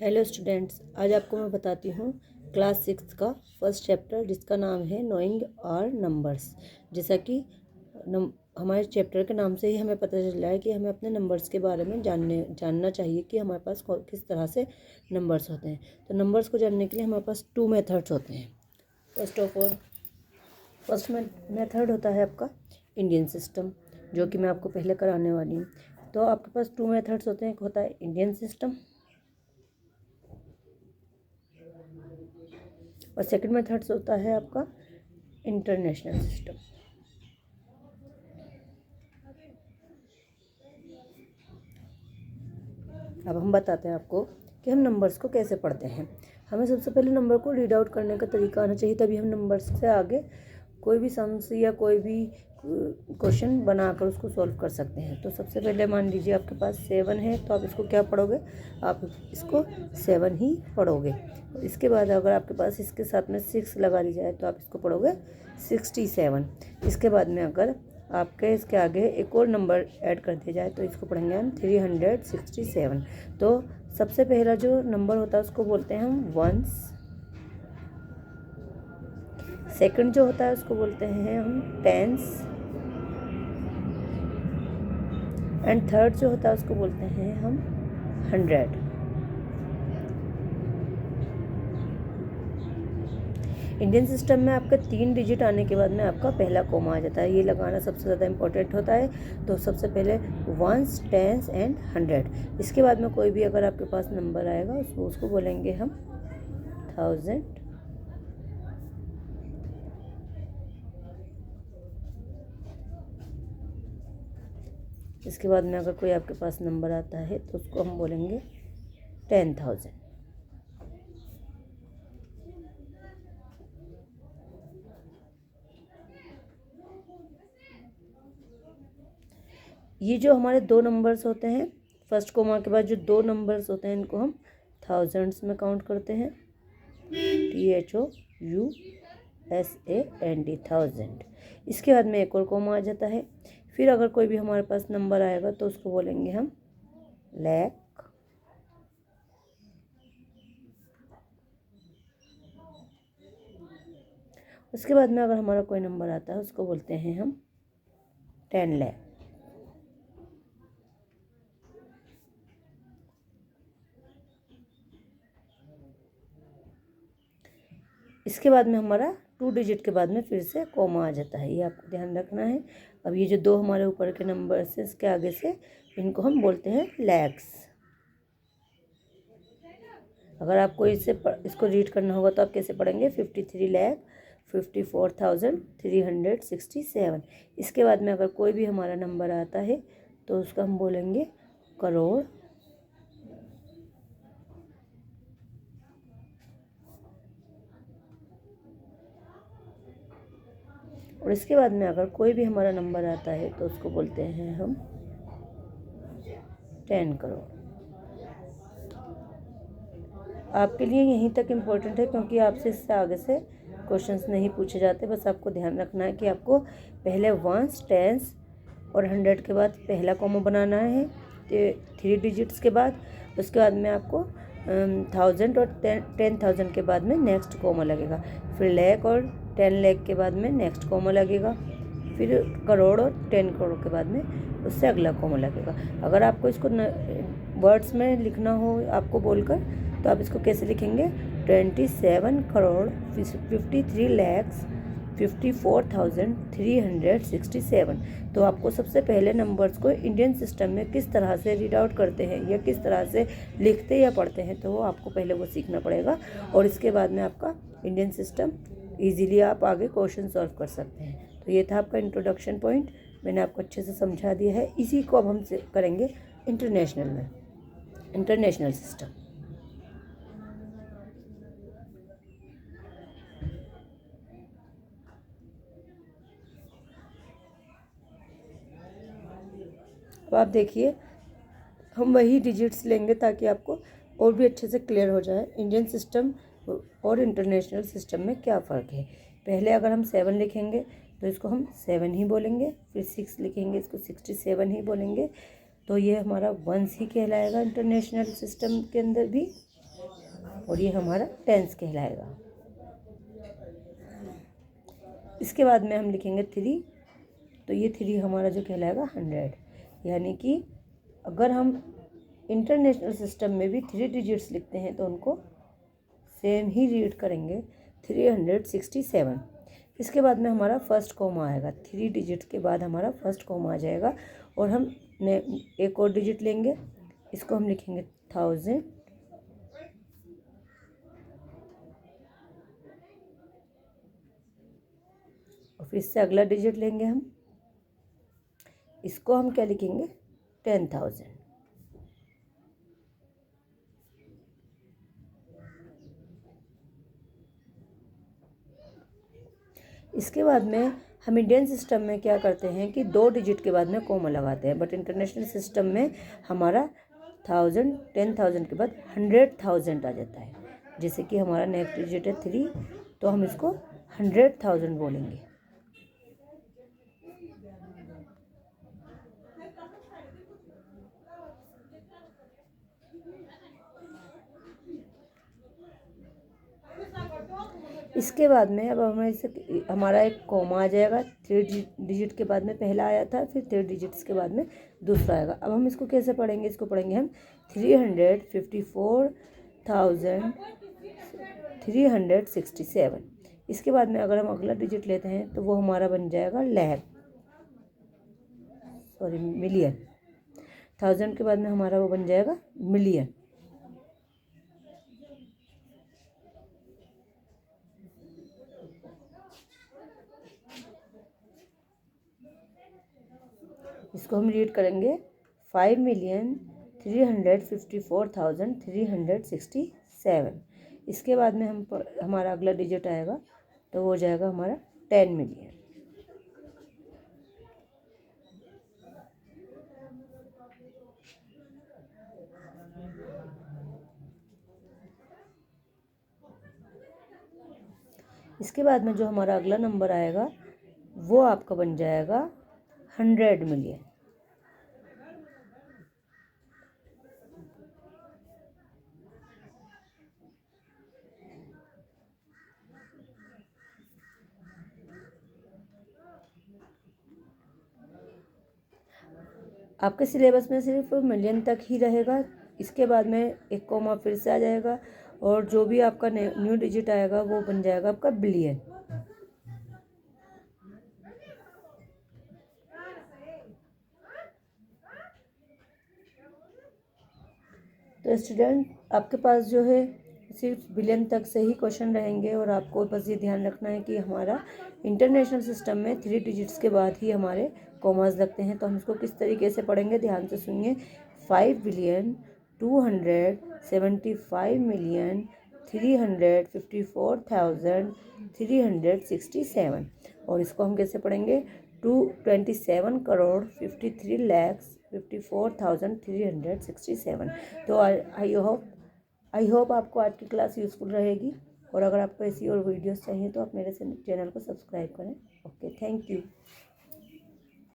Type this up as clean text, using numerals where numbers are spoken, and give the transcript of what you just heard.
Hello students, आज आपको मैं बताती हूँ क्लास 6 का फर्स्ट चैप्टर जिसका नाम है नोइंग आर नंबर्स। जैसा कि हमारे चैप्टर के नाम से ही हमें पता चल रहा है कि हमें अपने नंबर्स के बारे में जानना चाहिए कि हमारे पास किस तरह से नंबर्स होते हैं। तो नंबर्स को जानने के लिए हमारे पास 2 मेथड्स होते हैं। फर्स्ट मेथड होता है आपका इंडियन सिस्टम, जो कि मैं आपको पहले कराने वाली हूँ। तो आपके पास 2 मेथड्स होते हैं। एक होता है इंडियन सिस्टम और सेकंड मेथड्स होता है आपका इंटरनेशनल सिस्टम। अब हम बताते हैं आपको कि हम नंबर्स को कैसे पढ़ते हैं। हमें सबसे पहले नंबर को रीड आउट करने का तरीका आना चाहिए, तभी हम नंबर्स से आगे कोई भी सम्स या कोई भी क्वेश्चन बनाकर उसको सॉल्व कर सकते हैं। तो सबसे पहले मान लीजिए आपके पास 7 है, तो आप इसको क्या पढ़ोगे? आप इसको 7 ही पढ़ोगे। इसके बाद अगर आपके पास इसके साथ में 6 लगा दी जाए तो आप इसको पढ़ोगे 67। इसके बाद में अगर आपके इसके आगे एक और नंबर ऐड कर दिया जाए तो इसको पढ़ेंगे हम 367। तो सबसे पहला जो नंबर होता है उसको बोलते हैं हम वंस। सेकंड जो होता है उसको बोलते हैं हम टेंस। एंड थर्ड जो होता है उसको बोलते हैं हम 100। इंडियन सिस्टम में आपका 3 डिजिट आने के बाद में आपका पहला कोमा आ जाता है। ये लगाना सबसे ज़्यादा इम्पोर्टेंट होता है। तो सबसे पहले वंस, टेंस एंड 100। इसके बाद में कोई भी अगर आपके पास नंबर आएगा उसको बोलेंगे हम 1000। इसके बाद में अगर कोई आपके पास नंबर आता है तो उसको हम बोलेंगे 10,000। ये जो हमारे 2 नंबर्स होते हैं, फर्स्ट कोमा के बाद जो 2 नंबर्स होते हैं इनको हम थाउजेंड्स में काउंट करते हैं। THOUSAND, 1000। इसके बाद में एक और कोमा आ जाता है। फिर अगर कोई भी हमारे पास नंबर आएगा तो उसको बोलेंगे हम लाख। उसके बाद में अगर हमारा कोई नंबर आता है उसको बोलते हैं हम 10 लाख। इसके बाद में हमारा 2 डिजिट के बाद में फिर से कोमा आ जाता है। ये आपको ध्यान रखना है। अब ये जो 2 हमारे ऊपर के नंबर से इसके आगे से इनको हम बोलते हैं लैक्स। अगर आपको इसको रीड करना होगा तो आप कैसे पढ़ेंगे? 53,54,367। इसके बाद में अगर कोई भी हमारा नंबर आता है तो उसका हम बोलेंगे करोड़। और इसके बाद में अगर कोई भी हमारा नंबर आता है तो उसको बोलते हैं हम 10 करोड़। आपके लिए यहीं तक इम्पोर्टेंट है क्योंकि आपसे इससे आगे से क्वेश्चंस नहीं पूछे जाते। बस आपको ध्यान रखना है कि आपको पहले वंस, टेंस और 100 के बाद पहला कॉमा बनाना है 3 डिजिट्स के बाद। उसके बाद में आपको 1000 और 10,000 के बाद में नेक्स्ट कॉमा लगेगा। फिर लाख और 10 लाख के बाद में नेक्स्ट कॉमा लगेगा। फिर करोड़ और 10 करोड़ के बाद में उससे अगला कॉमा लगेगा। अगर आपको इसको वर्ड्स में लिखना हो आपको बोलकर तो आप इसको कैसे लिखेंगे? 27,53,54,367। तो आपको सबसे पहले नंबर्स को इंडियन सिस्टम में किस तरह से रीड आउट करते हैं या किस तरह से लिखते या पढ़ते हैं तो वो आपको पहले वो सीखना पड़ेगा। और इसके बाद में आपका इंडियन सिस्टम ईजिली आप आगे क्वेश्चन सॉल्व कर सकते हैं। तो ये था आपका इंट्रोडक्शन पॉइंट। मैंने आपको अच्छे से समझा दिया है। इसी को अब हम करेंगे इंटरनेशनल में, इंटरनेशनल सिस्टम। अब आप देखिए, हम वही डिजिट्स लेंगे ताकि आपको और भी अच्छे से क्लियर हो जाए इंडियन सिस्टम और इंटरनेशनल सिस्टम में क्या फ़र्क है। पहले अगर हम 7 लिखेंगे तो इसको हम 7 ही बोलेंगे। फिर 6 लिखेंगे इसको 67 ही बोलेंगे। तो ये हमारा वंस ही कहलाएगा इंटरनेशनल सिस्टम के अंदर भी। और ये हमारा टेंस कहलाएगा। इसके बाद में हम लिखेंगे 3, तो ये 3 हमारा जो कहलाएगा 100। यानी कि अगर हम इंटरनेशनल सिस्टम में भी 3 डिजिट्स लिखते हैं तो उनको सेम ही रीड करेंगे 367। इसके बाद में हमारा फर्स्ट कॉमा आएगा, 3 डिजिट्स के बाद हमारा फर्स्ट कॉमा आ जाएगा और हम एक और डिजिट लेंगे, इसको हम लिखेंगे 1000। और फिर से अगला डिजिट लेंगे हम, इसको हम क्या लिखेंगे 10,000। इसके बाद में हम इंडियन सिस्टम में क्या करते हैं कि 2 डिजिट के बाद में कॉमा लगाते हैं, बट इंटरनेशनल सिस्टम में हमारा 10,000 के बाद 100,000 आ जाता है। जैसे कि हमारा नेक्स्ट डिजिट है 3, तो हम इसको 100,000 बोलेंगे। इसके बाद में अब हमें इसे हमारा एक कॉमा आ जाएगा, 3 डिजिट के बाद में पहला आया था, फिर 3 डिजिट्स के बाद में दूसरा आएगा। अब हम इसको कैसे पढ़ेंगे, इसको पढ़ेंगे हम 354,367। इसके बाद में अगर हम अगला डिजिट लेते हैं तो वो हमारा बन जाएगा मिलियन। 1000 के बाद में हमारा वो बन जाएगा मिलियन। इसको हम रीड करेंगे 5,354,367। इसके बाद में हमारा अगला डिजिट आएगा तो वो हो जाएगा हमारा 10 मिलियन। इसके बाद में जो हमारा अगला नंबर आएगा वो आपका बन जाएगा 100 मिलियन। आपके सिलेबस में सिर्फ मिलियन तक ही रहेगा, इसके बाद में एक कॉमा फिर से आ जाएगा और जो भी आपका न्यू डिजिट आएगा वो बन जाएगा आपका बिलियन। तो स्टूडेंट आपके पास जो है सिर्फ बिलियन तक से ही क्वेश्चन रहेंगे और आपको बस ये ध्यान रखना है कि हमारा इंटरनेशनल सिस्टम में 3 डिजिट्स के बाद ही हमारे कॉमास लगते हैं। तो हम इसको किस तरीके से पढ़ेंगे, ध्यान से सुनिए। 5,275,354,367। और इसको हम कैसे पढ़ेंगे 27,53,54,367। तो आई होप आपको आज की क्लास यूज़फुल रहेगी और अगर आपको ऐसी और वीडियोस चाहिए तो आप मेरे चैनल को सब्सक्राइब करें। Okay, thank you.